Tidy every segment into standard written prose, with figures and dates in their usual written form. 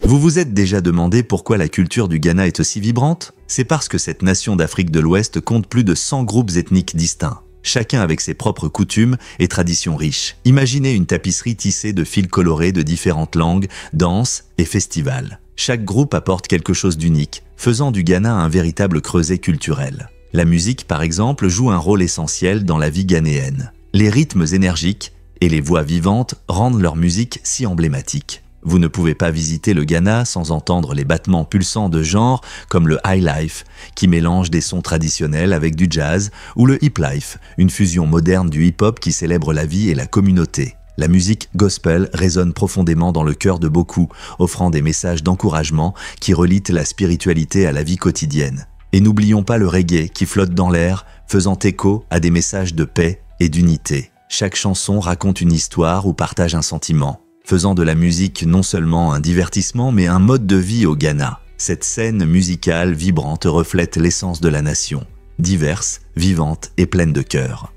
Vous vous êtes déjà demandé pourquoi la culture du Ghana est aussi vibrante? C'est parce que cette nation d'Afrique de l'Ouest compte plus de 100 groupes ethniques distincts, chacun avec ses propres coutumes et traditions riches. Imaginez une tapisserie tissée de fils colorés de différentes langues, danses et festivals. Chaque groupe apporte quelque chose d'unique, faisant du Ghana un véritable creuset culturel. La musique, par exemple, joue un rôle essentiel dans la vie ghanéenne. Les rythmes énergiques et les voix vivantes rendent leur musique si emblématique. Vous ne pouvez pas visiter le Ghana sans entendre les battements pulsants de genres comme le highlife, qui mélange des sons traditionnels avec du jazz, ou le hiplife, une fusion moderne du hip-hop qui célèbre la vie et la communauté. La musique gospel résonne profondément dans le cœur de beaucoup, offrant des messages d'encouragement qui relient la spiritualité à la vie quotidienne. Et n'oublions pas le reggae qui flotte dans l'air, faisant écho à des messages de paix et d'unité. Chaque chanson raconte une histoire ou partage un sentiment, faisant de la musique non seulement un divertissement mais un mode de vie au Ghana. Cette scène musicale vibrante reflète l'essence de la nation, diverse, vivante et pleine de cœur.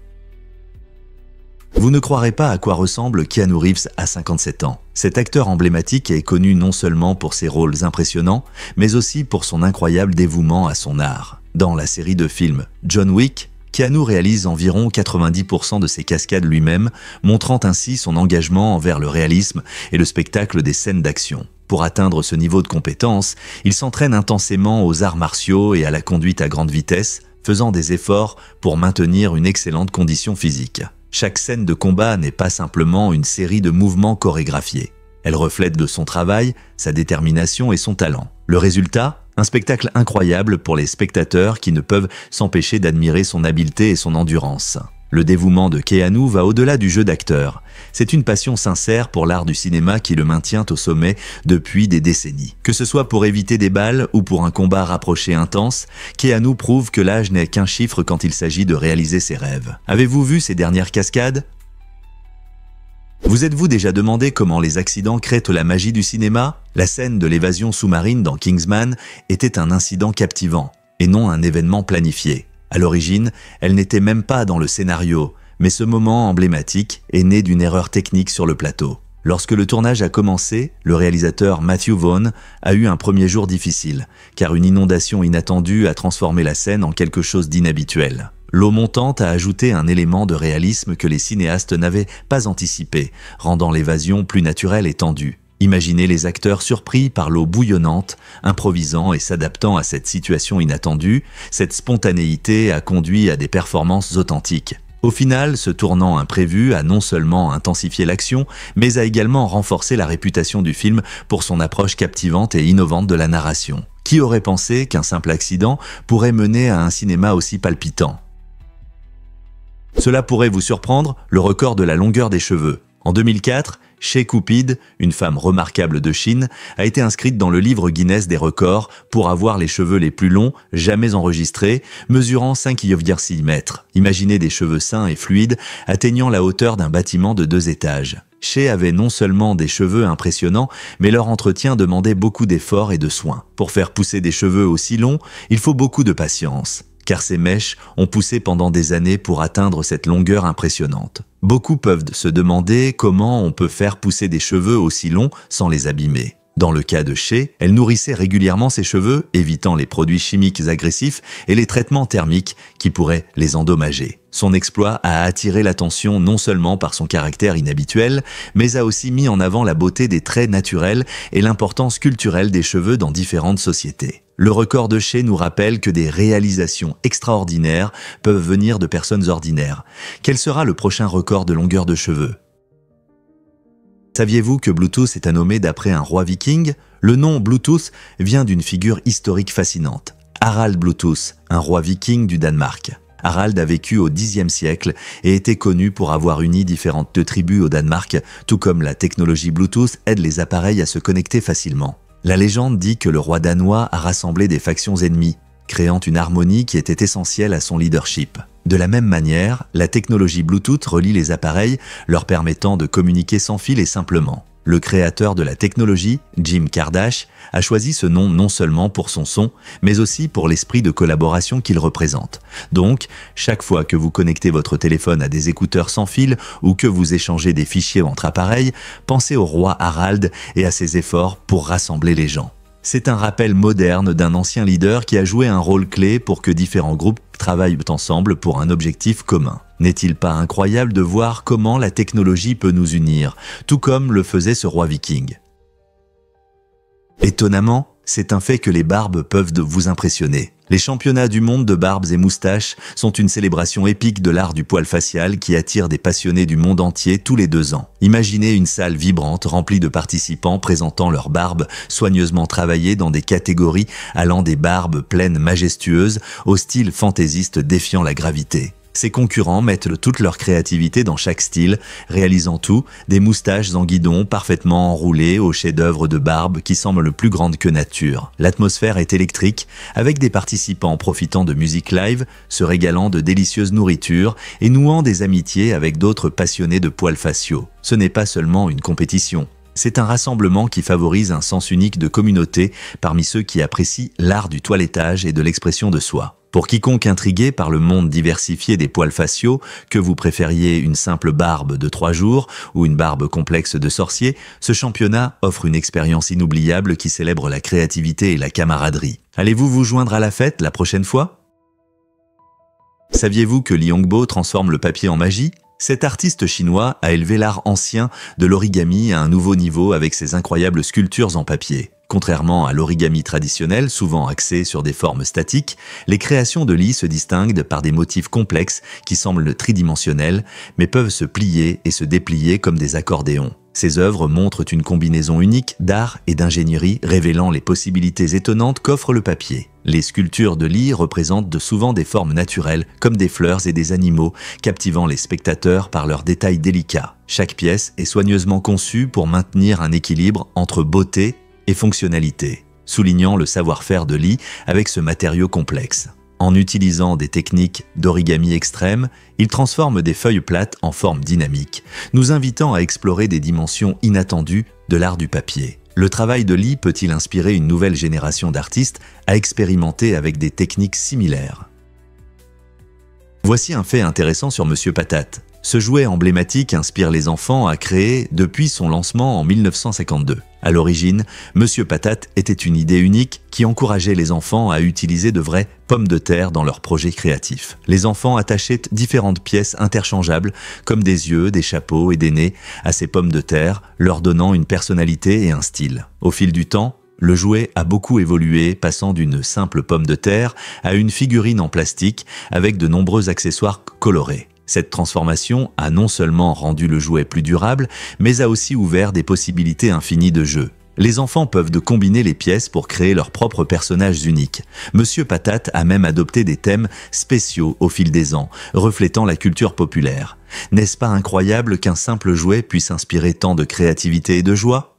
Vous ne croirez pas à quoi ressemble Keanu Reeves à 57 ans. Cet acteur emblématique est connu non seulement pour ses rôles impressionnants, mais aussi pour son incroyable dévouement à son art. Dans la série de films John Wick, Keanu réalise environ 90% de ses cascades lui-même, montrant ainsi son engagement envers le réalisme et le spectacle des scènes d'action. Pour atteindre ce niveau de compétence, il s'entraîne intensément aux arts martiaux et à la conduite à grande vitesse, faisant des efforts pour maintenir une excellente condition physique. Chaque scène de combat n'est pas simplement une série de mouvements chorégraphiés. Elle reflète de son travail, sa détermination et son talent. Le résultat ? Un spectacle incroyable pour les spectateurs qui ne peuvent s'empêcher d'admirer son habileté et son endurance. Le dévouement de Keanu va au-delà du jeu d'acteur. C'est une passion sincère pour l'art du cinéma qui le maintient au sommet depuis des décennies. Que ce soit pour éviter des balles ou pour un combat rapproché intense, Keanu prouve que l'âge n'est qu'un chiffre quand il s'agit de réaliser ses rêves. Avez-vous vu ses dernières cascades ? Vous êtes-vous déjà demandé comment les accidents créent la magie du cinéma? La scène de l'évasion sous-marine dans Kingsman était un incident captivant, et non un événement planifié. À l'origine, elle n'était même pas dans le scénario, mais ce moment emblématique est né d'une erreur technique sur le plateau. Lorsque le tournage a commencé, le réalisateur Matthew Vaughn a eu un premier jour difficile, car une inondation inattendue a transformé la scène en quelque chose d'inhabituel. L'eau montante a ajouté un élément de réalisme que les cinéastes n'avaient pas anticipé, rendant l'évasion plus naturelle et tendue. Imaginez les acteurs surpris par l'eau bouillonnante, improvisant et s'adaptant à cette situation inattendue. Cette spontanéité a conduit à des performances authentiques. Au final, ce tournant imprévu a non seulement intensifié l'action, mais a également renforcé la réputation du film pour son approche captivante et innovante de la narration. Qui aurait pensé qu'un simple accident pourrait mener à un cinéma aussi palpitant ? Cela pourrait vous surprendre, le record de la longueur des cheveux. En 2004, Shea Cupid, une femme remarquable de Chine, a été inscrite dans le livre Guinness des records pour avoir les cheveux les plus longs jamais enregistrés, mesurant 5,6 mètres. Imaginez des cheveux sains et fluides atteignant la hauteur d'un bâtiment de 2 étages. Shea avait non seulement des cheveux impressionnants, mais leur entretien demandait beaucoup d'efforts et de soins. Pour faire pousser des cheveux aussi longs, il faut beaucoup de patience, car ces mèches ont poussé pendant des années pour atteindre cette longueur impressionnante. Beaucoup peuvent se demander comment on peut faire pousser des cheveux aussi longs sans les abîmer. Dans le cas de Shea, elle nourrissait régulièrement ses cheveux, évitant les produits chimiques agressifs et les traitements thermiques qui pourraient les endommager. Son exploit a attiré l'attention non seulement par son caractère inhabituel, mais a aussi mis en avant la beauté des traits naturels et l'importance culturelle des cheveux dans différentes sociétés. Le record de Shea nous rappelle que des réalisations extraordinaires peuvent venir de personnes ordinaires. Quel sera le prochain record de longueur de cheveux ? Saviez-vous que Bluetooth est nommé d'après un roi viking ? Le nom Bluetooth vient d'une figure historique fascinante, Harald Bluetooth, un roi viking du Danemark. Harald a vécu au Xe siècle et était connu pour avoir uni différentes tribus au Danemark, tout comme la technologie Bluetooth aide les appareils à se connecter facilement. La légende dit que le roi danois a rassemblé des factions ennemies, créant une harmonie qui était essentielle à son leadership. De la même manière, la technologie Bluetooth relie les appareils, leur permettant de communiquer sans fil et simplement. Le créateur de la technologie, Jim Kardashian, a choisi ce nom non seulement pour son son, mais aussi pour l'esprit de collaboration qu'il représente. Donc, chaque fois que vous connectez votre téléphone à des écouteurs sans fil ou que vous échangez des fichiers entre appareils, pensez au roi Harald et à ses efforts pour rassembler les gens. C'est un rappel moderne d'un ancien leader qui a joué un rôle clé pour que différents groupes travaillent ensemble pour un objectif commun. N'est-il pas incroyable de voir comment la technologie peut nous unir, tout comme le faisait ce roi viking? Étonnamment, c'est un fait que les barbes peuvent vous impressionner. Les championnats du monde de barbes et moustaches sont une célébration épique de l'art du poil facial qui attire des passionnés du monde entier tous les 2 ans. Imaginez une salle vibrante remplie de participants présentant leurs barbes soigneusement travaillées dans des catégories allant des barbes pleines majestueuses au style fantaisiste défiant la gravité. Ses concurrents mettent toute leur créativité dans chaque style, réalisant tout, des moustaches en guidon parfaitement enroulées aux chefs-d'œuvre de barbe qui semblent plus grandes que nature. L'atmosphère est électrique, avec des participants profitant de musique live, se régalant de délicieuses nourritures et nouant des amitiés avec d'autres passionnés de poils faciaux. Ce n'est pas seulement une compétition. C'est un rassemblement qui favorise un sens unique de communauté parmi ceux qui apprécient l'art du toilettage et de l'expression de soi. Pour quiconque intrigué par le monde diversifié des poils faciaux, que vous préfériez une simple barbe de 3 jours ou une barbe complexe de sorcier, ce championnat offre une expérience inoubliable qui célèbre la créativité et la camaraderie. Allez-vous vous joindre à la fête la prochaine fois? Saviez-vous que Li Hongbo transforme le papier en magie? Cet artiste chinois a élevé l'art ancien de l'origami à un nouveau niveau avec ses incroyables sculptures en papier. Contrairement à l'origami traditionnel, souvent axé sur des formes statiques, les créations de Li se distinguent par des motifs complexes qui semblent tridimensionnels, mais peuvent se plier et se déplier comme des accordéons. Ces œuvres montrent une combinaison unique d'art et d'ingénierie, révélant les possibilités étonnantes qu'offre le papier. Les sculptures de Li représentent souvent des formes naturelles, comme des fleurs et des animaux, captivant les spectateurs par leurs détails délicats. Chaque pièce est soigneusement conçue pour maintenir un équilibre entre beauté et fonctionnalité, soulignant le savoir-faire de Li avec ce matériau complexe. En utilisant des techniques d'origami extrême, il transforme des feuilles plates en formes dynamiques, nous invitant à explorer des dimensions inattendues de l'art du papier. Le travail de Li peut-il inspirer une nouvelle génération d'artistes à expérimenter avec des techniques similaires? Voici un fait intéressant sur Monsieur Patate. Ce jouet emblématique inspire les enfants à créer depuis son lancement en 1952. À l'origine, Monsieur Patate était une idée unique qui encourageait les enfants à utiliser de vraies pommes de terre dans leurs projets créatifs. Les enfants attachaient différentes pièces interchangeables comme des yeux, des chapeaux et des nez à ces pommes de terre, leur donnant une personnalité et un style. Au fil du temps, le jouet a beaucoup évolué, passant d'une simple pomme de terre à une figurine en plastique avec de nombreux accessoires colorés. Cette transformation a non seulement rendu le jouet plus durable, mais a aussi ouvert des possibilités infinies de jeu. Les enfants peuvent combiner les pièces pour créer leurs propres personnages uniques. Monsieur Patate a même adopté des thèmes spéciaux au fil des ans, reflétant la culture populaire. N'est-ce pas incroyable qu'un simple jouet puisse inspirer tant de créativité et de joie ?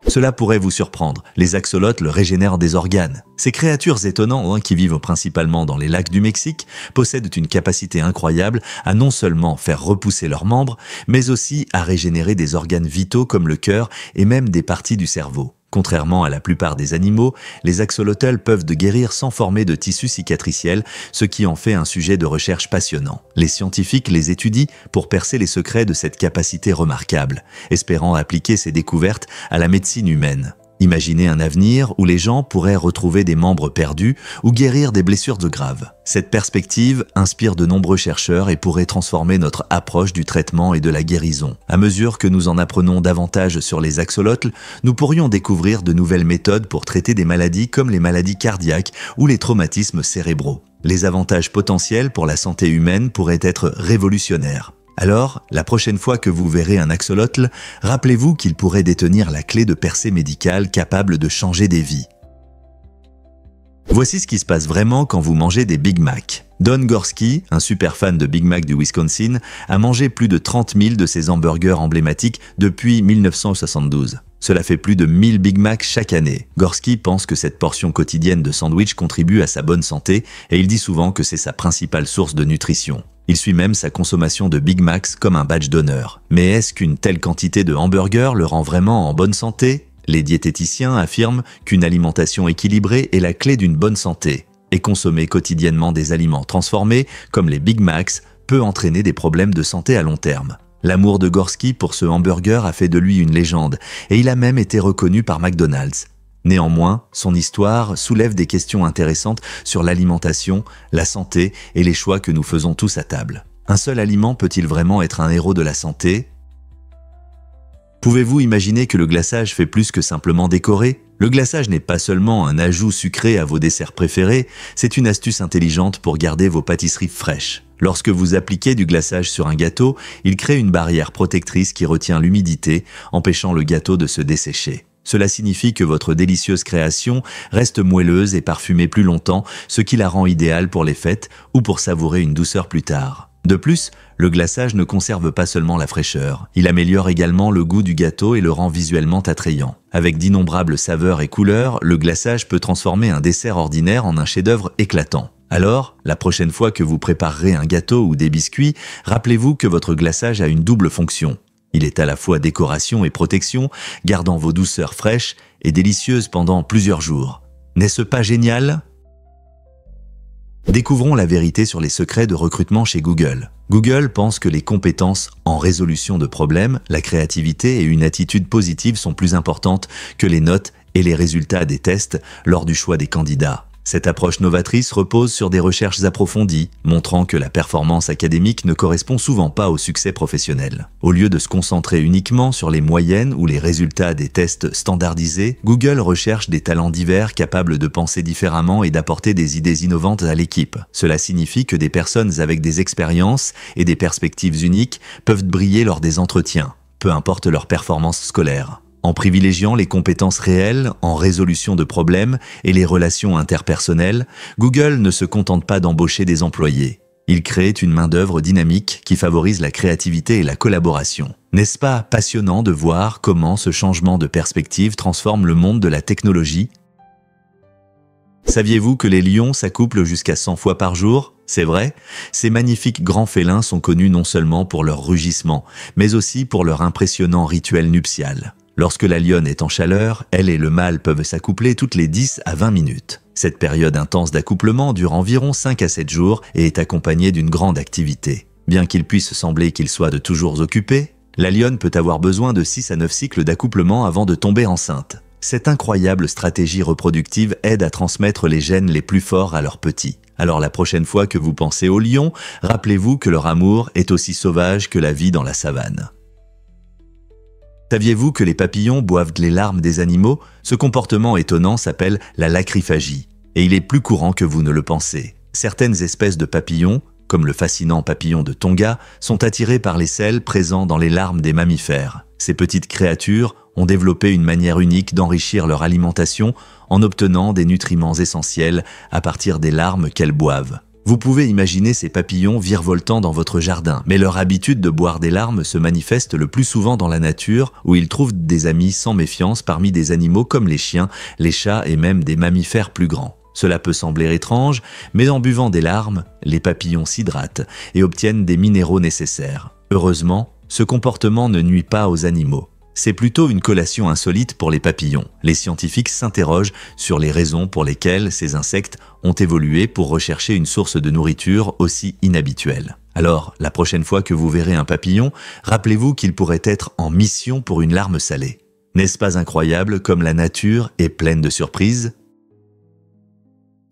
Cela pourrait vous surprendre, les axolotls régénèrent des organes. Ces créatures étonnantes, qui vivent principalement dans les lacs du Mexique, possèdent une capacité incroyable à non seulement faire repousser leurs membres, mais aussi à régénérer des organes vitaux comme le cœur et même des parties du cerveau. Contrairement à la plupart des animaux, les axolotls peuvent guérir sans former de tissu cicatriciel, ce qui en fait un sujet de recherche passionnant. Les scientifiques les étudient pour percer les secrets de cette capacité remarquable, espérant appliquer ces découvertes à la médecine humaine. Imaginez un avenir où les gens pourraient retrouver des membres perdus ou guérir des blessures graves. Cette perspective inspire de nombreux chercheurs et pourrait transformer notre approche du traitement et de la guérison. À mesure que nous en apprenons davantage sur les axolotls, nous pourrions découvrir de nouvelles méthodes pour traiter des maladies comme les maladies cardiaques ou les traumatismes cérébraux. Les avantages potentiels pour la santé humaine pourraient être révolutionnaires. Alors, la prochaine fois que vous verrez un axolotl, rappelez-vous qu'il pourrait détenir la clé de percée médicale capable de changer des vies. Voici ce qui se passe vraiment quand vous mangez des Big Mac. Don Gorski, un super fan de Big Mac du Wisconsin, a mangé plus de 30 000 de ces hamburgers emblématiques depuis 1972. Cela fait plus de 1000 Big Mac chaque année. Gorski pense que cette portion quotidienne de sandwich contribue à sa bonne santé et il dit souvent que c'est sa principale source de nutrition. Il suit même sa consommation de Big Macs comme un badge d'honneur. Mais est-ce qu'une telle quantité de hamburgers le rend vraiment en bonne santé? Les diététiciens affirment qu'une alimentation équilibrée est la clé d'une bonne santé. Et consommer quotidiennement des aliments transformés, comme les Big Macs, peut entraîner des problèmes de santé à long terme. L'amour de Gorski pour ce hamburger a fait de lui une légende, et il a même été reconnu par McDonald's. Néanmoins, son histoire soulève des questions intéressantes sur l'alimentation, la santé et les choix que nous faisons tous à table. Un seul aliment peut-il vraiment être un héros de la santé? Pouvez-vous imaginer que le glaçage fait plus que simplement décorer? Le glaçage n'est pas seulement un ajout sucré à vos desserts préférés, c'est une astuce intelligente pour garder vos pâtisseries fraîches. Lorsque vous appliquez du glaçage sur un gâteau, il crée une barrière protectrice qui retient l'humidité, empêchant le gâteau de se dessécher. Cela signifie que votre délicieuse création reste moelleuse et parfumée plus longtemps, ce qui la rend idéale pour les fêtes ou pour savourer une douceur plus tard. De plus, le glaçage ne conserve pas seulement la fraîcheur, il améliore également le goût du gâteau et le rend visuellement attrayant. Avec d'innombrables saveurs et couleurs, le glaçage peut transformer un dessert ordinaire en un chef-d'œuvre éclatant. Alors, la prochaine fois que vous préparerez un gâteau ou des biscuits, rappelez-vous que votre glaçage a une double fonction. Il est à la fois décoration et protection, gardant vos douceurs fraîches et délicieuses pendant plusieurs jours. N'est-ce pas génial? Découvrons la vérité sur les secrets de recrutement chez Google. Google pense que les compétences en résolution de problèmes, la créativité et une attitude positive sont plus importantes que les notes et les résultats des tests lors du choix des candidats. Cette approche novatrice repose sur des recherches approfondies, montrant que la performance académique ne correspond souvent pas au succès professionnel. Au lieu de se concentrer uniquement sur les moyennes ou les résultats des tests standardisés, Google recherche des talents divers capables de penser différemment et d'apporter des idées innovantes à l'équipe. Cela signifie que des personnes avec des expériences et des perspectives uniques peuvent briller lors des entretiens, peu importe leur performance scolaire. En privilégiant les compétences réelles en résolution de problèmes et les relations interpersonnelles, Google ne se contente pas d'embaucher des employés. Il crée une main-d'œuvre dynamique qui favorise la créativité et la collaboration. N'est-ce pas passionnant de voir comment ce changement de perspective transforme le monde de la technologie? Saviez-vous que les lions s'accouplent jusqu'à 100 fois par jour? C'est vrai, ces magnifiques grands félins sont connus non seulement pour leur rugissement, mais aussi pour leur impressionnant rituel nuptial. Lorsque la lionne est en chaleur, elle et le mâle peuvent s'accoupler toutes les 10 à 20 minutes. Cette période intense d'accouplement dure environ 5 à 7 jours et est accompagnée d'une grande activité. Bien qu'il puisse sembler qu'ils soient de toujours occupés, la lionne peut avoir besoin de 6 à 9 cycles d'accouplement avant de tomber enceinte. Cette incroyable stratégie reproductive aide à transmettre les gènes les plus forts à leurs petits. Alors la prochaine fois que vous pensez aux lions, rappelez-vous que leur amour est aussi sauvage que la vie dans la savane. Saviez-vous que les papillons boivent les larmes des animaux? Ce comportement étonnant s'appelle la lacryphagie, et il est plus courant que vous ne le pensez. Certaines espèces de papillons, comme le fascinant papillon de Tonga, sont attirés par les sels présents dans les larmes des mammifères. Ces petites créatures ont développé une manière unique d'enrichir leur alimentation en obtenant des nutriments essentiels à partir des larmes qu'elles boivent. Vous pouvez imaginer ces papillons virevoltant dans votre jardin, mais leur habitude de boire des larmes se manifeste le plus souvent dans la nature, où ils trouvent des amis sans méfiance parmi des animaux comme les chiens, les chats et même des mammifères plus grands. Cela peut sembler étrange, mais en buvant des larmes, les papillons s'hydratent et obtiennent des minéraux nécessaires. Heureusement, ce comportement ne nuit pas aux animaux. C'est plutôt une collation insolite pour les papillons. Les scientifiques s'interrogent sur les raisons pour lesquelles ces insectes ont évolué pour rechercher une source de nourriture aussi inhabituelle. Alors, la prochaine fois que vous verrez un papillon, rappelez-vous qu'il pourrait être en mission pour une larme salée. N'est-ce pas incroyable comme la nature est pleine de surprises?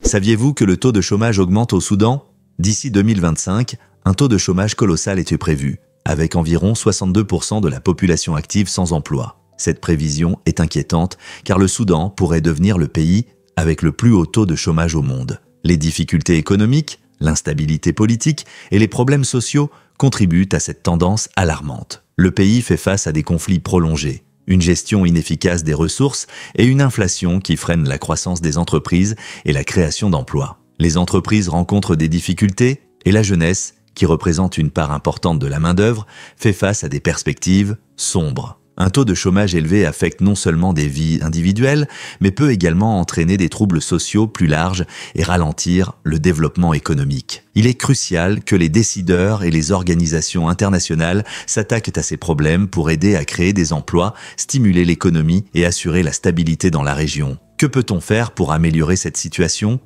Saviez-vous que le taux de chômage augmente au Soudan? D'ici 2025, un taux de chômage colossal était prévu, avec environ 62% de la population active sans emploi. Cette prévision est inquiétante car le Soudan pourrait devenir le pays avec le plus haut taux de chômage au monde. Les difficultés économiques, l'instabilité politique et les problèmes sociaux contribuent à cette tendance alarmante. Le pays fait face à des conflits prolongés, une gestion inefficace des ressources et une inflation qui freine la croissance des entreprises et la création d'emplois. Les entreprises rencontrent des difficultés et la jeunesse, qui représente une part importante de la main-d'œuvre, fait face à des perspectives sombres. Un taux de chômage élevé affecte non seulement des vies individuelles, mais peut également entraîner des troubles sociaux plus larges et ralentir le développement économique. Il est crucial que les décideurs et les organisations internationales s'attaquent à ces problèmes pour aider à créer des emplois, stimuler l'économie et assurer la stabilité dans la région. Que peut-on faire pour améliorer cette situation ?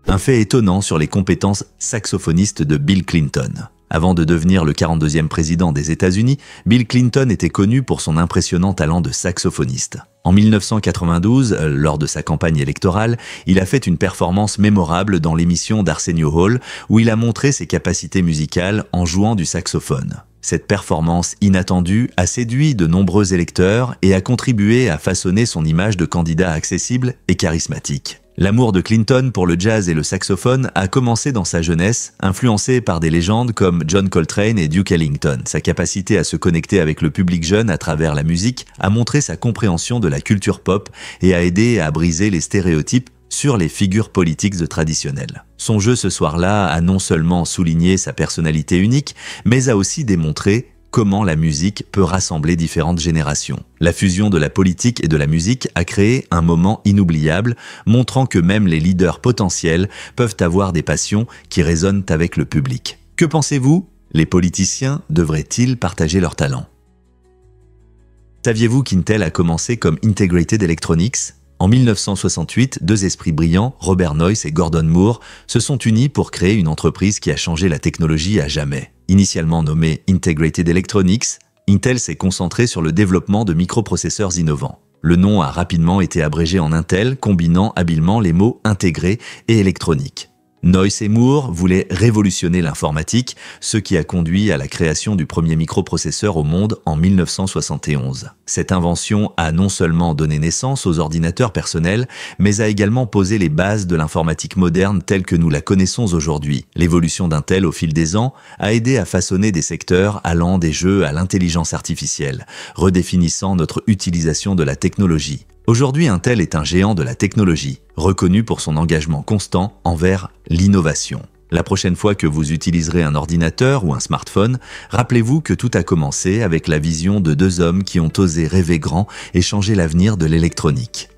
Un fait étonnant sur les compétences saxophonistes de Bill Clinton. Avant de devenir le 42e président des États-Unis, Bill Clinton était connu pour son impressionnant talent de saxophoniste. En 1992, lors de sa campagne électorale, il a fait une performance mémorable dans l'émission d'Arsenio Hall, où il a montré ses capacités musicales en jouant du saxophone. Cette performance inattendue a séduit de nombreux électeurs et a contribué à façonner son image de candidat accessible et charismatique. L'amour de Clinton pour le jazz et le saxophone a commencé dans sa jeunesse, influencé par des légendes comme John Coltrane et Duke Ellington. Sa capacité à se connecter avec le public jeune à travers la musique a montré sa compréhension de la culture pop et a aidé à briser les stéréotypes sur les figures politiques traditionnelles. Son jeu ce soir-là a non seulement souligné sa personnalité unique, mais a aussi démontré comment la musique peut rassembler différentes générations. La fusion de la politique et de la musique a créé un moment inoubliable, montrant que même les leaders potentiels peuvent avoir des passions qui résonnent avec le public. Que pensez-vous ? Les politiciens devraient-ils partager leurs talents ? Saviez-vous qu'Intel a commencé comme Integrated Electronics ? En 1968, deux esprits brillants, Robert Noyce et Gordon Moore, se sont unis pour créer une entreprise qui a changé la technologie à jamais. Initialement nommée Integrated Electronics, Intel s'est concentré sur le développement de microprocesseurs innovants. Le nom a rapidement été abrégé en Intel, combinant habilement les mots intégré et électronique. Noyce et Moore voulaient révolutionner l'informatique, ce qui a conduit à la création du premier microprocesseur au monde en 1971. Cette invention a non seulement donné naissance aux ordinateurs personnels, mais a également posé les bases de l'informatique moderne telle que nous la connaissons aujourd'hui. L'évolution d'Intel au fil des ans a aidé à façonner des secteurs allant des jeux à l'intelligence artificielle, redéfinissant notre utilisation de la technologie. Aujourd'hui, Intel est un géant de la technologie, reconnu pour son engagement constant envers l'innovation. La prochaine fois que vous utiliserez un ordinateur ou un smartphone, rappelez-vous que tout a commencé avec la vision de deux hommes qui ont osé rêver grand et changer l'avenir de l'électronique.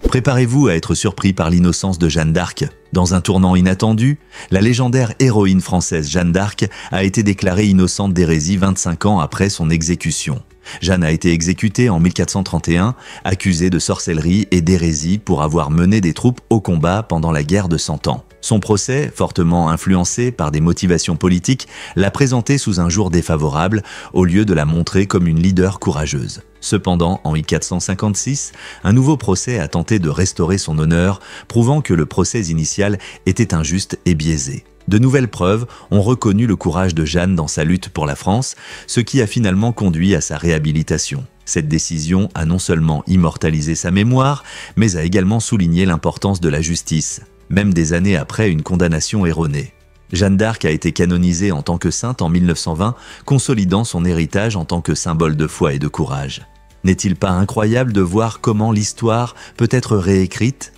Préparez-vous à être surpris par l'innocence de Jeanne d'Arc. Dans un tournant inattendu, la légendaire héroïne française Jeanne d'Arc a été déclarée innocente d'hérésie 25 ans après son exécution. Jeanne a été exécutée en 1431, accusée de sorcellerie et d'hérésie pour avoir mené des troupes au combat pendant la guerre de 100 ans. Son procès, fortement influencé par des motivations politiques, l'a présentée sous un jour défavorable, au lieu de la montrer comme une leader courageuse. Cependant, en 1456, un nouveau procès a tenté de restaurer son honneur, prouvant que le procès initial était injuste et biaisé. De nouvelles preuves ont reconnu le courage de Jeanne dans sa lutte pour la France, ce qui a finalement conduit à sa réhabilitation. Cette décision a non seulement immortalisé sa mémoire, mais a également souligné l'importance de la justice, même des années après une condamnation erronée. Jeanne d'Arc a été canonisée en tant que sainte en 1920, consolidant son héritage en tant que symbole de foi et de courage. N'est-il pas incroyable de voir comment l'histoire peut être réécrite ?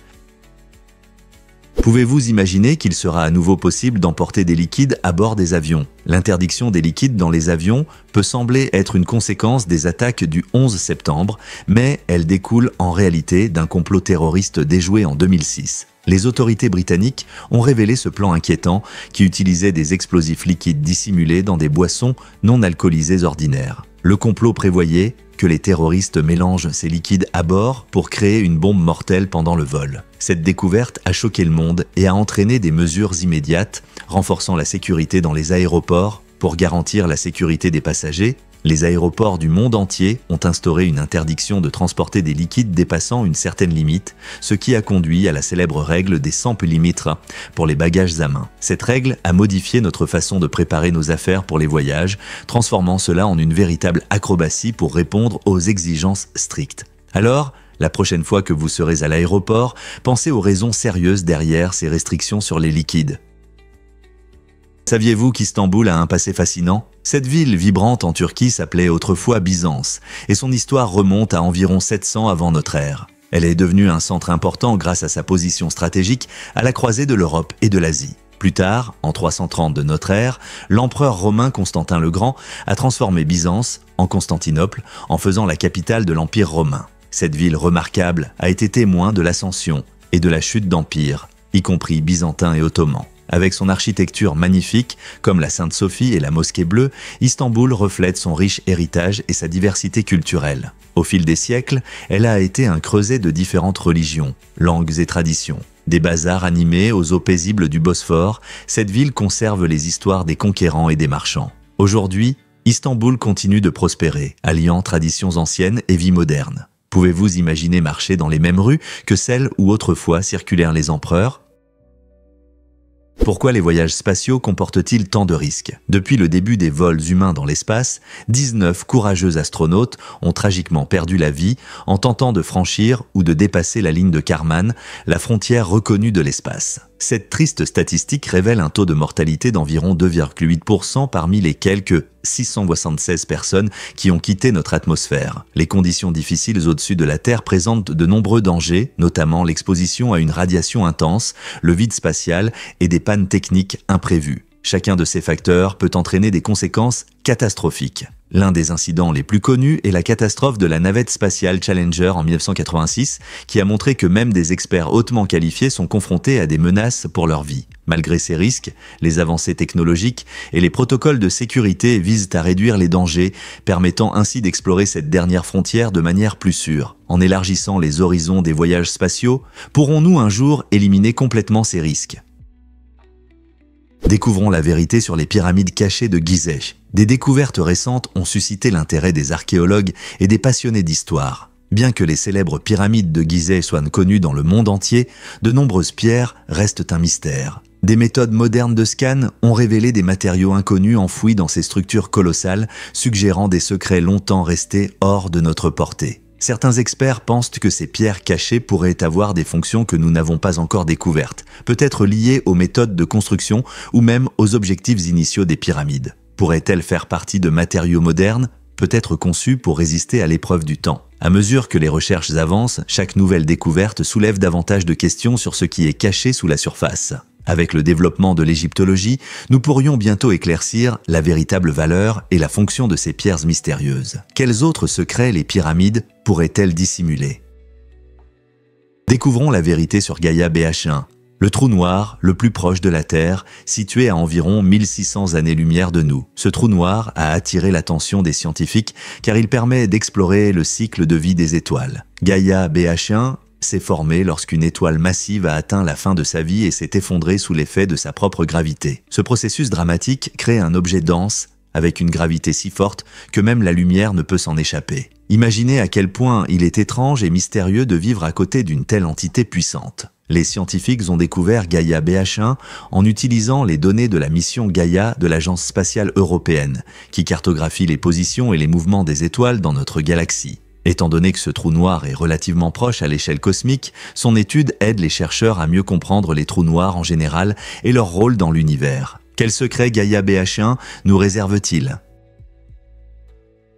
Pouvez-vous imaginer qu'il sera à nouveau possible d'emporter des liquides à bord des avions ? L'interdiction des liquides dans les avions peut sembler être une conséquence des attaques du 11 septembre, mais elle découle en réalité d'un complot terroriste déjoué en 2006. Les autorités britanniques ont révélé ce plan inquiétant qui utilisait des explosifs liquides dissimulés dans des boissons non alcoolisées ordinaires. Le complot prévoyait que les terroristes mélangent ces liquides à bord pour créer une bombe mortelle pendant le vol. Cette découverte a choqué le monde et a entraîné des mesures immédiates, renforçant la sécurité dans les aéroports pour garantir la sécurité des passagers. Les aéroports du monde entier ont instauré une interdiction de transporter des liquides dépassant une certaine limite, ce qui a conduit à la célèbre règle des 100 millilitres pour les bagages à main. Cette règle a modifié notre façon de préparer nos affaires pour les voyages, transformant cela en une véritable acrobatie pour répondre aux exigences strictes. Alors, la prochaine fois que vous serez à l'aéroport, pensez aux raisons sérieuses derrière ces restrictions sur les liquides. Saviez-vous qu'Istanbul a un passé fascinant ? Cette ville vibrante en Turquie s'appelait autrefois Byzance, et son histoire remonte à environ 700 avant notre ère. Elle est devenue un centre important grâce à sa position stratégique à la croisée de l'Europe et de l'Asie. Plus tard, en 330 de notre ère, l'empereur romain Constantin le Grand a transformé Byzance en Constantinople en faisant la capitale de l'Empire romain. Cette ville remarquable a été témoin de l'ascension et de la chute d'empires, y compris byzantins et ottomans. Avec son architecture magnifique, comme la Sainte-Sophie et la Mosquée Bleue, Istanbul reflète son riche héritage et sa diversité culturelle. Au fil des siècles, elle a été un creuset de différentes religions, langues et traditions. Des bazars animés aux eaux paisibles du Bosphore, cette ville conserve les histoires des conquérants et des marchands. Aujourd'hui, Istanbul continue de prospérer, alliant traditions anciennes et vie moderne. Pouvez-vous imaginer marcher dans les mêmes rues que celles où autrefois circulèrent les empereurs ? Pourquoi les voyages spatiaux comportent-ils tant de risques? Depuis le début des vols humains dans l'espace, 19 courageux astronautes ont tragiquement perdu la vie en tentant de franchir ou de dépasser la ligne de Kármán, la frontière reconnue de l'espace. Cette triste statistique révèle un taux de mortalité d'environ 2,8% parmi les quelques 676 personnes qui ont quitté notre atmosphère. Les conditions difficiles au-dessus de la Terre présentent de nombreux dangers, notamment l'exposition à une radiation intense, le vide spatial et des pannes techniques imprévues. Chacun de ces facteurs peut entraîner des conséquences catastrophiques. L'un des incidents les plus connus est la catastrophe de la navette spatiale Challenger en 1986, qui a montré que même des experts hautement qualifiés sont confrontés à des menaces pour leur vie. Malgré ces risques, les avancées technologiques et les protocoles de sécurité visent à réduire les dangers, permettant ainsi d'explorer cette dernière frontière de manière plus sûre. En élargissant les horizons des voyages spatiaux, pourrons-nous un jour éliminer complètement ces risques ? Découvrons la vérité sur les pyramides cachées de Gizeh. Des découvertes récentes ont suscité l'intérêt des archéologues et des passionnés d'histoire. Bien que les célèbres pyramides de Gizeh soient connues dans le monde entier, de nombreuses pierres restent un mystère. Des méthodes modernes de scan ont révélé des matériaux inconnus enfouis dans ces structures colossales, suggérant des secrets longtemps restés hors de notre portée. Certains experts pensent que ces pierres cachées pourraient avoir des fonctions que nous n'avons pas encore découvertes, peut-être liées aux méthodes de construction ou même aux objectifs initiaux des pyramides. Pourraient-elles faire partie de matériaux modernes, peut-être conçus pour résister à l'épreuve du temps? À mesure que les recherches avancent, chaque nouvelle découverte soulève davantage de questions sur ce qui est caché sous la surface. Avec le développement de l'égyptologie, nous pourrions bientôt éclaircir la véritable valeur et la fonction de ces pierres mystérieuses. Quels autres secrets les pyramides pourraient-elles dissimuler? Découvrons la vérité sur Gaïa BH1, le trou noir le plus proche de la Terre, situé à environ 1600 années-lumière de nous. Ce trou noir a attiré l'attention des scientifiques car il permet d'explorer le cycle de vie des étoiles. Gaïa BH1 s'est formé lorsqu'une étoile massive a atteint la fin de sa vie et s'est effondrée sous l'effet de sa propre gravité. Ce processus dramatique crée un objet dense avec une gravité si forte que même la lumière ne peut s'en échapper. Imaginez à quel point il est étrange et mystérieux de vivre à côté d'une telle entité puissante. Les scientifiques ont découvert Gaïa BH1 en utilisant les données de la mission Gaïa de l'Agence spatiale européenne, qui cartographie les positions et les mouvements des étoiles dans notre galaxie. Étant donné que ce trou noir est relativement proche à l'échelle cosmique, son étude aide les chercheurs à mieux comprendre les trous noirs en général et leur rôle dans l'univers. Quel secret Gaïa BH1 nous réserve-t-il ?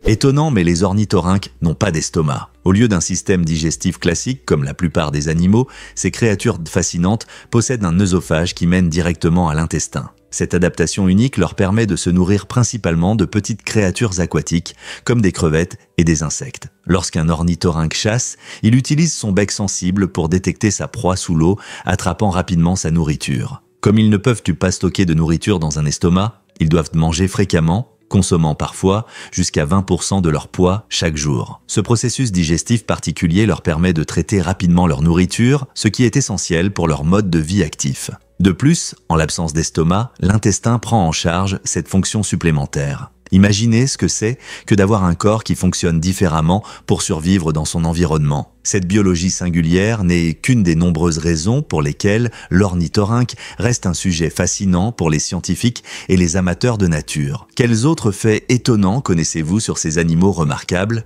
Étonnant, mais les ornithorynques n'ont pas d'estomac. Au lieu d'un système digestif classique, comme la plupart des animaux, ces créatures fascinantes possèdent un œsophage qui mène directement à l'intestin. Cette adaptation unique leur permet de se nourrir principalement de petites créatures aquatiques, comme des crevettes et des insectes. Lorsqu'un ornithorynque chasse, il utilise son bec sensible pour détecter sa proie sous l'eau, attrapant rapidement sa nourriture. Comme ils ne peuvent pas stocker de nourriture dans un estomac, ils doivent manger fréquemment, consommant parfois jusqu'à 20% de leur poids chaque jour. Ce processus digestif particulier leur permet de traiter rapidement leur nourriture, ce qui est essentiel pour leur mode de vie actif. De plus, en l'absence d'estomac, l'intestin prend en charge cette fonction supplémentaire. Imaginez ce que c'est que d'avoir un corps qui fonctionne différemment pour survivre dans son environnement. Cette biologie singulière n'est qu'une des nombreuses raisons pour lesquelles l'ornithorynque reste un sujet fascinant pour les scientifiques et les amateurs de nature. Quels autres faits étonnants connaissez-vous sur ces animaux remarquables?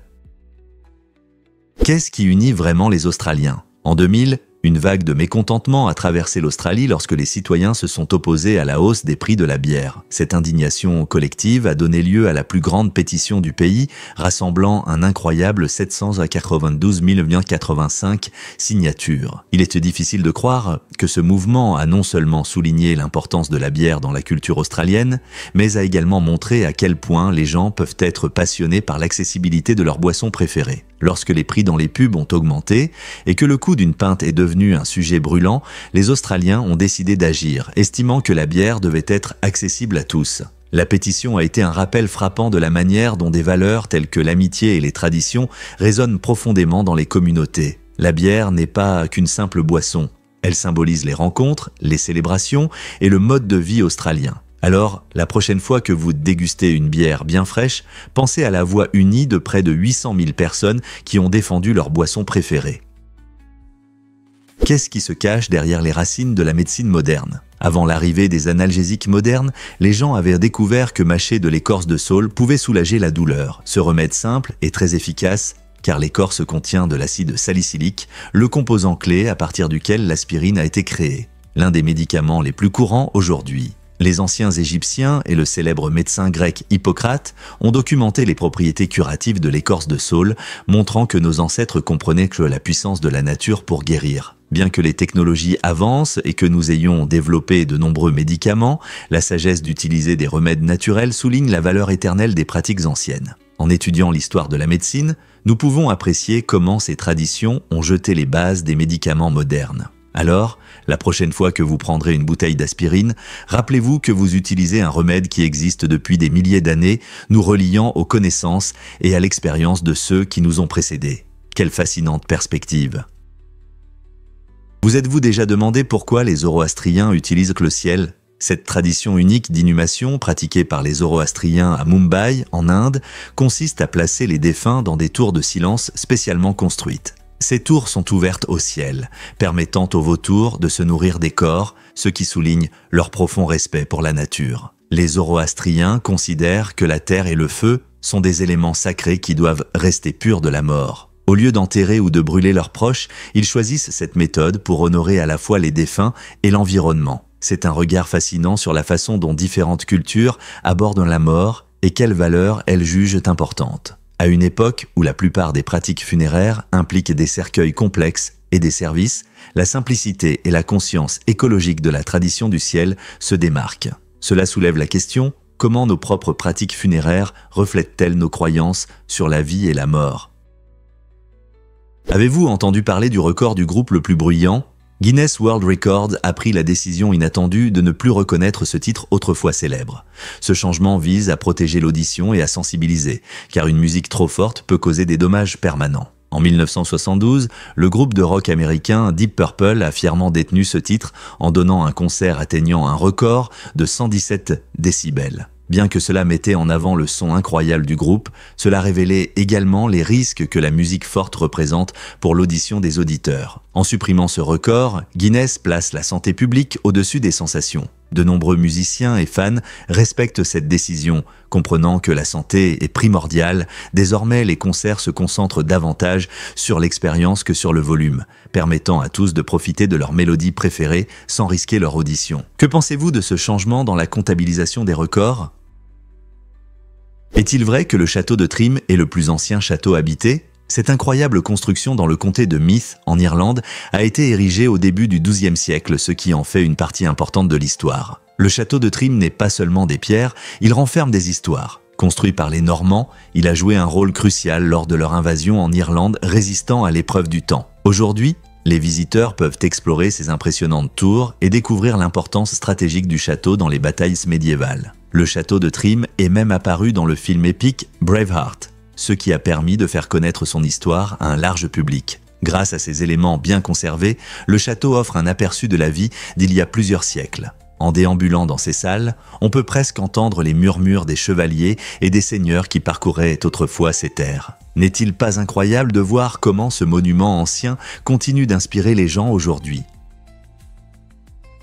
Qu'est-ce qui unit vraiment les Australiens? En 2000, une vague de mécontentement a traversé l'Australie lorsque les citoyens se sont opposés à la hausse des prix de la bière. Cette indignation collective a donné lieu à la plus grande pétition du pays, rassemblant un incroyable 792 085 signatures. Il est difficile de croire que ce mouvement a non seulement souligné l'importance de la bière dans la culture australienne, mais a également montré à quel point les gens peuvent être passionnés par l'accessibilité de leur boisson préférée. Lorsque les prix dans les pubs ont augmenté et que le coût d'une pinte est devenu un sujet brûlant, les Australiens ont décidé d'agir, estimant que la bière devait être accessible à tous. La pétition a été un rappel frappant de la manière dont des valeurs telles que l'amitié et les traditions résonnent profondément dans les communautés. La bière n'est pas qu'une simple boisson. Elle symbolise les rencontres, les célébrations et le mode de vie australien. Alors, la prochaine fois que vous dégustez une bière bien fraîche, pensez à la voix unie de près de 800 000 personnes qui ont défendu leur boisson préférée. Qu'est-ce qui se cache derrière les racines de la médecine moderne ? Avant l'arrivée des analgésiques modernes, les gens avaient découvert que mâcher de l'écorce de saule pouvait soulager la douleur. Ce remède simple et très efficace, car l'écorce contient de l'acide salicylique, le composant clé à partir duquel l'aspirine a été créée. L'un des médicaments les plus courants aujourd'hui. Les anciens Égyptiens et le célèbre médecin grec Hippocrate ont documenté les propriétés curatives de l'écorce de saule, montrant que nos ancêtres comprenaient que la puissance de la nature pour guérir. Bien que les technologies avancent et que nous ayons développé de nombreux médicaments, la sagesse d'utiliser des remèdes naturels souligne la valeur éternelle des pratiques anciennes. En étudiant l'histoire de la médecine, nous pouvons apprécier comment ces traditions ont jeté les bases des médicaments modernes. Alors, la prochaine fois que vous prendrez une bouteille d'aspirine, rappelez-vous que vous utilisez un remède qui existe depuis des milliers d'années, nous reliant aux connaissances et à l'expérience de ceux qui nous ont précédés. Quelle fascinante perspective! Vous êtes-vous déjà demandé pourquoi les Zoroastriens utilisent le ciel ? Cette tradition unique d'inhumation pratiquée par les Zoroastriens à Mumbai, en Inde, consiste à placer les défunts dans des tours de silence spécialement construites. Ces tours sont ouvertes au ciel, permettant aux vautours de se nourrir des corps, ce qui souligne leur profond respect pour la nature. Les Zoroastriens considèrent que la terre et le feu sont des éléments sacrés qui doivent rester purs de la mort. Au lieu d'enterrer ou de brûler leurs proches, ils choisissent cette méthode pour honorer à la fois les défunts et l'environnement. C'est un regard fascinant sur la façon dont différentes cultures abordent la mort et quelles valeurs elles jugent importantes. À une époque où la plupart des pratiques funéraires impliquent des cercueils complexes et des services, la simplicité et la conscience écologique de la tradition du ciel se démarquent. Cela soulève la question, comment nos propres pratiques funéraires reflètent-elles nos croyances sur la vie et la mort ? Avez-vous entendu parler du record du groupe le plus bruyant ? Guinness World Records a pris la décision inattendue de ne plus reconnaître ce titre autrefois célèbre. Ce changement vise à protéger l'audition et à sensibiliser, car une musique trop forte peut causer des dommages permanents. En 1972, le groupe de rock américain Deep Purple a fièrement détenu ce titre en donnant un concert atteignant un record de 117 décibels. Bien que cela mettait en avant le son incroyable du groupe, cela révélait également les risques que la musique forte représente pour l'audition des auditeurs. En supprimant ce record, Guinness place la santé publique au-dessus des sensations. De nombreux musiciens et fans respectent cette décision, comprenant que la santé est primordiale. Désormais, les concerts se concentrent davantage sur l'expérience que sur le volume, permettant à tous de profiter de leur mélodie préférée sans risquer leur audition. Que pensez-vous de ce changement dans la comptabilisation des records ? Est-il vrai que le château de Trim est le plus ancien château habité ? Cette incroyable construction dans le comté de Meath, en Irlande, a été érigée au début du XIIe siècle, ce qui en fait une partie importante de l'histoire. Le château de Trim n'est pas seulement des pierres, il renferme des histoires. Construit par les Normands, il a joué un rôle crucial lors de leur invasion en Irlande, résistant à l'épreuve du temps. Aujourd'hui, les visiteurs peuvent explorer ces impressionnantes tours et découvrir l'importance stratégique du château dans les batailles médiévales. Le château de Trim est même apparu dans le film épique Braveheart, ce qui a permis de faire connaître son histoire à un large public. Grâce à ces éléments bien conservés, le château offre un aperçu de la vie d'il y a plusieurs siècles. En déambulant dans ces salles, on peut presque entendre les murmures des chevaliers et des seigneurs qui parcouraient autrefois ces terres. N'est-il pas incroyable de voir comment ce monument ancien continue d'inspirer les gens aujourd'hui ?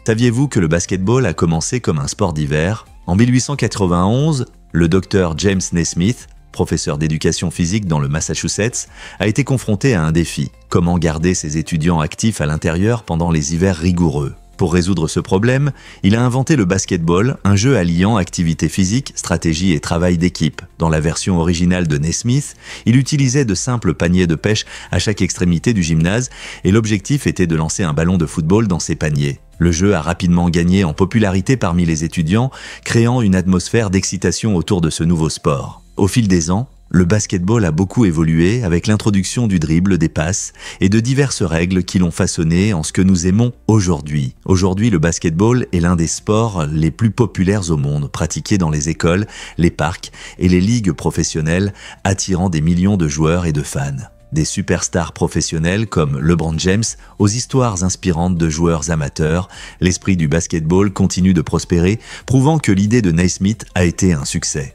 Saviez-vous que le basketball a commencé comme un sport d'hiver ? En 1891, le docteur James Naismith, professeur d'éducation physique dans le Massachusetts, a été confronté à un défi. Comment garder ses étudiants actifs à l'intérieur pendant les hivers rigoureux ? Pour résoudre ce problème, il a inventé le basketball, un jeu alliant activité physique, stratégie et travail d'équipe. Dans la version originale de Naismith, il utilisait de simples paniers de pêche à chaque extrémité du gymnase et l'objectif était de lancer un ballon de football dans ces paniers. Le jeu a rapidement gagné en popularité parmi les étudiants, créant une atmosphère d'excitation autour de ce nouveau sport. Au fil des ans, le basketball a beaucoup évolué avec l'introduction du dribble, des passes et de diverses règles qui l'ont façonné en ce que nous aimons aujourd'hui. Aujourd'hui, le basketball est l'un des sports les plus populaires au monde, pratiqué dans les écoles, les parcs et les ligues professionnelles, attirant des millions de joueurs et de fans. Des superstars professionnels comme LeBron James aux histoires inspirantes de joueurs amateurs, l'esprit du basketball continue de prospérer, prouvant que l'idée de Naismith a été un succès.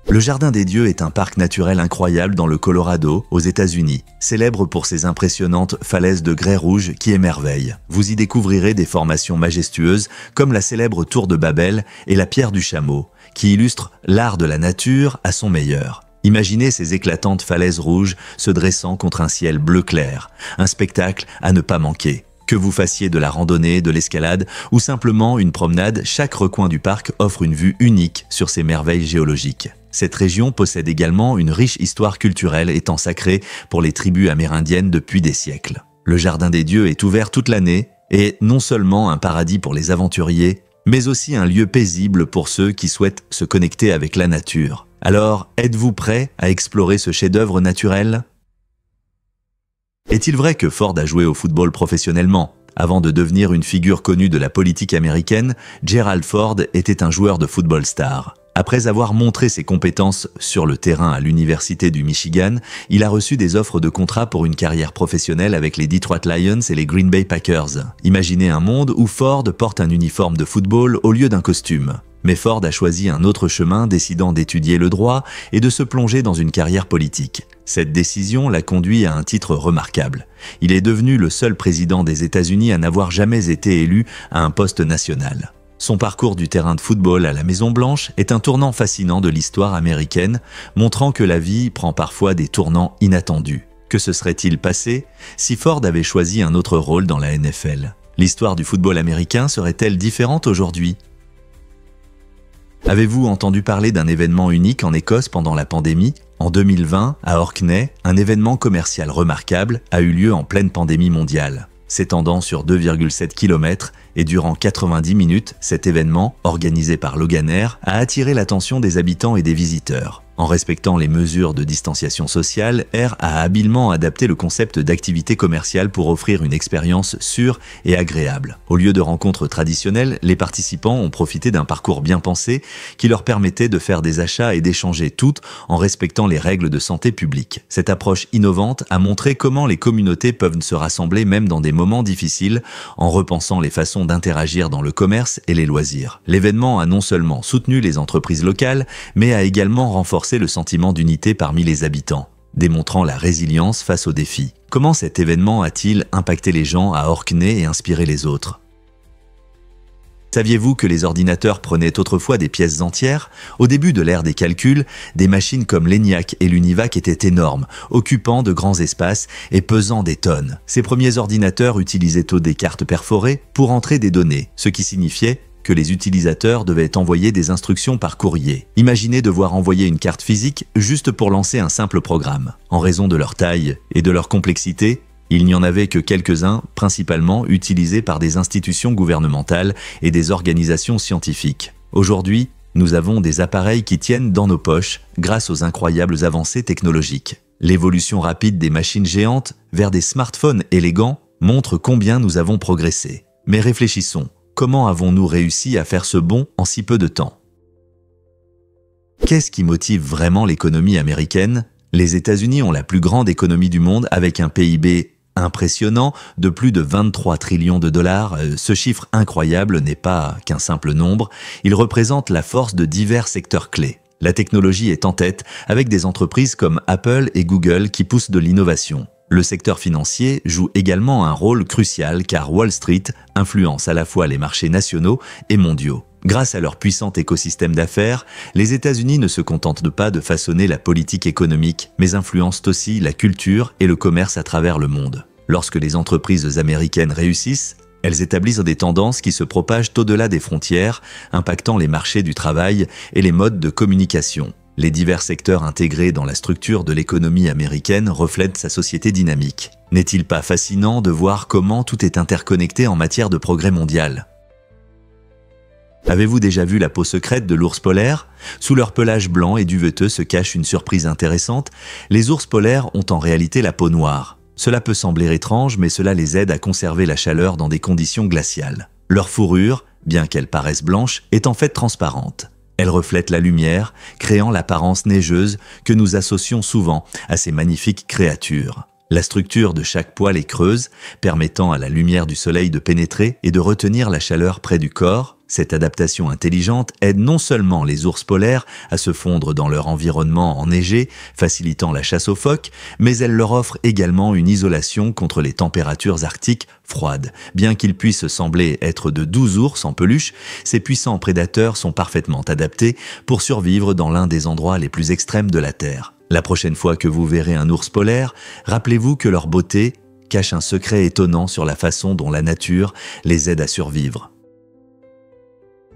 Le Jardin des Dieux est un parc naturel incroyable dans le Colorado, aux États-Unis, célèbre pour ses impressionnantes falaises de grès rouge qui émerveillent. Vous y découvrirez des formations majestueuses comme la célèbre tour de Babel et la pierre du chameau, qui illustrent l'art de la nature à son meilleur. Imaginez ces éclatantes falaises rouges se dressant contre un ciel bleu clair, un spectacle à ne pas manquer. Que vous fassiez de la randonnée, de l'escalade ou simplement une promenade, chaque recoin du parc offre une vue unique sur ces merveilles géologiques. Cette région possède également une riche histoire culturelle étant sacrée pour les tribus amérindiennes depuis des siècles. Le Jardin des Dieux est ouvert toute l'année et non seulement un paradis pour les aventuriers, mais aussi un lieu paisible pour ceux qui souhaitent se connecter avec la nature. Alors, êtes-vous prêt à explorer ce chef-d'œuvre naturel ? Est-il vrai que Ford a joué au football professionnellement ? Avant de devenir une figure connue de la politique américaine, Gerald Ford était un joueur de football star. Après avoir montré ses compétences sur le terrain à l'Université du Michigan, il a reçu des offres de contrat pour une carrière professionnelle avec les Detroit Lions et les Green Bay Packers. Imaginez un monde où Ford porte un uniforme de football au lieu d'un costume. Mais Ford a choisi un autre chemin, décidant d'étudier le droit et de se plonger dans une carrière politique. Cette décision l'a conduit à un titre remarquable. Il est devenu le seul président des États-Unis à n'avoir jamais été élu à un poste national. Son parcours du terrain de football à la Maison-Blanche est un tournant fascinant de l'histoire américaine, montrant que la vie prend parfois des tournants inattendus. Que se serait-il passé si Ford avait choisi un autre rôle dans la NFL ? L'histoire du football américain serait-elle différente aujourd'hui ? Avez-vous entendu parler d'un événement unique en Écosse pendant la pandémie ? En 2020, à Orkney, un événement commercial remarquable a eu lieu en pleine pandémie mondiale. S'étendant sur 2,7 km et durant 90 minutes, cet événement, organisé par Loganair, a attiré l'attention des habitants et des visiteurs. En respectant les mesures de distanciation sociale, Air a habilement adapté le concept d'activité commerciale pour offrir une expérience sûre et agréable. Au lieu de rencontres traditionnelles, les participants ont profité d'un parcours bien pensé qui leur permettait de faire des achats et d'échanger tout en respectant les règles de santé publique. Cette approche innovante a montré comment les communautés peuvent se rassembler même dans des moments difficiles en repensant les façons d'interagir dans le commerce et les loisirs. L'événement a non seulement soutenu les entreprises locales, mais a également renforcé le sentiment d'unité parmi les habitants, démontrant la résilience face aux défis. Comment cet événement a-t-il impacté les gens à Orkney et inspiré les autres ? Saviez-vous que les ordinateurs prenaient autrefois des pièces entières ? Au début de l'ère des calculs, des machines comme l'ENIAC et l'UNIVAC étaient énormes, occupant de grands espaces et pesant des tonnes. Ces premiers ordinateurs utilisaient des cartes perforées pour entrer des données, ce qui signifiait que les utilisateurs devaient envoyer des instructions par courrier. Imaginez devoir envoyer une carte physique juste pour lancer un simple programme. En raison de leur taille et de leur complexité, il n'y en avait que quelques-uns, principalement utilisés par des institutions gouvernementales et des organisations scientifiques. Aujourd'hui, nous avons des appareils qui tiennent dans nos poches grâce aux incroyables avancées technologiques. L'évolution rapide des machines géantes vers des smartphones élégants montre combien nous avons progressé. Mais réfléchissons. Comment avons-nous réussi à faire ce bond en si peu de temps ? Qu'est-ce qui motive vraiment l'économie américaine ? Les États-Unis ont la plus grande économie du monde avec un PIB impressionnant de plus de 23 trillions de dollars. Ce chiffre incroyable n'est pas qu'un simple nombre, il représente la force de divers secteurs clés. La technologie est en tête avec des entreprises comme Apple et Google qui poussent de l'innovation. Le secteur financier joue également un rôle crucial car Wall Street influence à la fois les marchés nationaux et mondiaux. Grâce à leur puissant écosystème d'affaires, les États-Unis ne se contentent pas de façonner la politique économique, mais influencent aussi la culture et le commerce à travers le monde. Lorsque les entreprises américaines réussissent, Elles établissent des tendances qui se propagent au-delà des frontières, impactant les marchés du travail et les modes de communication. Les divers secteurs intégrés dans la structure de l'économie américaine reflètent sa société dynamique. N'est-il pas fascinant de voir comment tout est interconnecté en matière de progrès mondial ? Avez-vous déjà vu la peau secrète de l'ours polaire ? Sous leur pelage blanc et duveteux se cache une surprise intéressante. Les ours polaires ont en réalité la peau noire. Cela peut sembler étrange, mais cela les aide à conserver la chaleur dans des conditions glaciales. Leur fourrure, bien qu'elle paraisse blanche, est en fait transparente. Elle reflète la lumière, créant l'apparence neigeuse que nous associons souvent à ces magnifiques créatures. La structure de chaque poil est creuse, permettant à la lumière du soleil de pénétrer et de retenir la chaleur près du corps. Cette adaptation intelligente aide non seulement les ours polaires à se fondre dans leur environnement enneigé, facilitant la chasse aux phoques, mais elle leur offre également une isolation contre les températures arctiques froides. Bien qu'ils puissent sembler être de doux ours en peluche, ces puissants prédateurs sont parfaitement adaptés pour survivre dans l'un des endroits les plus extrêmes de la Terre. La prochaine fois que vous verrez un ours polaire, rappelez-vous que leur beauté cache un secret étonnant sur la façon dont la nature les aide à survivre.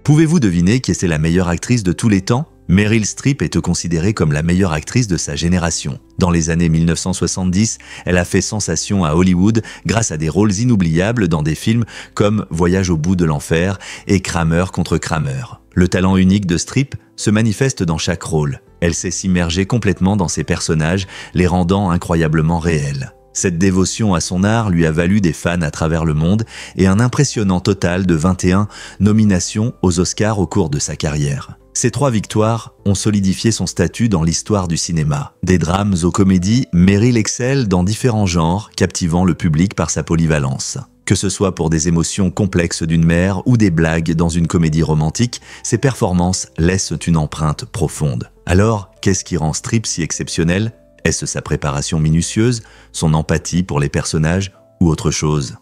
Pouvez-vous deviner qui est la meilleure actrice de tous les temps ? Meryl Streep est considérée comme la meilleure actrice de sa génération. Dans les années 1970, elle a fait sensation à Hollywood grâce à des rôles inoubliables dans des films comme Voyage au bout de l'enfer et Kramer contre Kramer. Le talent unique de Streep se manifeste dans chaque rôle. Elle sait s'immerger complètement dans ses personnages, les rendant incroyablement réels. Cette dévotion à son art lui a valu des fans à travers le monde et un impressionnant total de 21 nominations aux Oscars au cours de sa carrière. Ces 3 victoires ont solidifié son statut dans l'histoire du cinéma. Des drames aux comédies, Meryl excelle dans différents genres, captivant le public par sa polyvalence. Que ce soit pour des émotions complexes d'une mère ou des blagues dans une comédie romantique, ses performances laissent une empreinte profonde. Alors, qu'est-ce qui rend Streep si exceptionnelle ? Est-ce sa préparation minutieuse, son empathie pour les personnages ou autre chose ?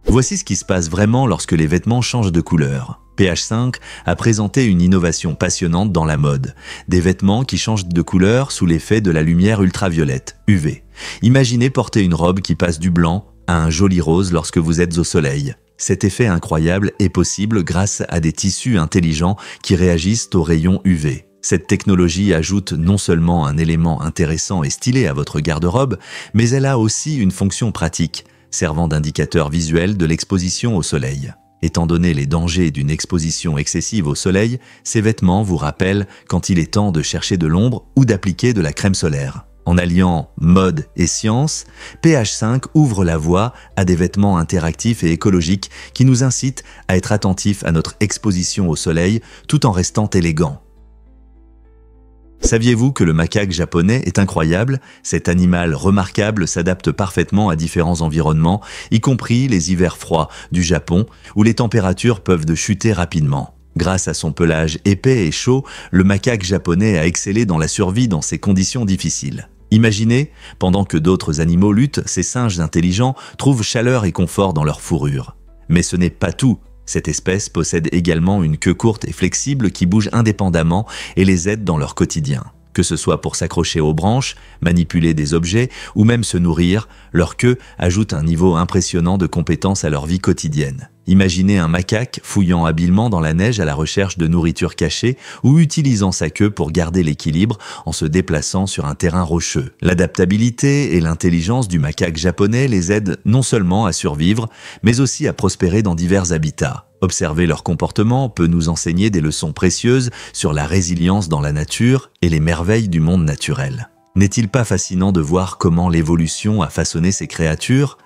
Voici ce qui se passe vraiment lorsque les vêtements changent de couleur. PH5 a présenté une innovation passionnante dans la mode. Des vêtements qui changent de couleur sous l'effet de la lumière ultraviolette, UV. Imaginez porter une robe qui passe du blanc à un joli rose lorsque vous êtes au soleil. Cet effet incroyable est possible grâce à des tissus intelligents qui réagissent aux rayons UV. Cette technologie ajoute non seulement un élément intéressant et stylé à votre garde-robe, mais elle a aussi une fonction pratique, servant d'indicateur visuel de l'exposition au soleil. Étant donné les dangers d'une exposition excessive au soleil, ces vêtements vous rappellent quand il est temps de chercher de l'ombre ou d'appliquer de la crème solaire. En alliant mode et science, PH5 ouvre la voie à des vêtements interactifs et écologiques qui nous incitent à être attentifs à notre exposition au soleil tout en restant élégants. Saviez-vous que le macaque japonais est incroyable ? Cet animal remarquable s'adapte parfaitement à différents environnements, y compris les hivers froids du Japon, où les températures peuvent chuter rapidement. Grâce à son pelage épais et chaud, le macaque japonais a excellé dans la survie dans ces conditions difficiles. Imaginez, pendant que d'autres animaux luttent, ces singes intelligents trouvent chaleur et confort dans leur fourrure. Mais ce n'est pas tout. Cette espèce possède également une queue courte et flexible qui bouge indépendamment et les aide dans leur quotidien. Que ce soit pour s'accrocher aux branches, manipuler des objets ou même se nourrir, leur queue ajoute un niveau impressionnant de compétence à leur vie quotidienne. Imaginez un macaque fouillant habilement dans la neige à la recherche de nourriture cachée ou utilisant sa queue pour garder l'équilibre en se déplaçant sur un terrain rocheux. L'adaptabilité et l'intelligence du macaque japonais les aident non seulement à survivre, mais aussi à prospérer dans divers habitats. Observer leur comportement peut nous enseigner des leçons précieuses sur la résilience dans la nature et les merveilles du monde naturel. N'est-il pas fascinant de voir comment l'évolution a façonné ces créatures ?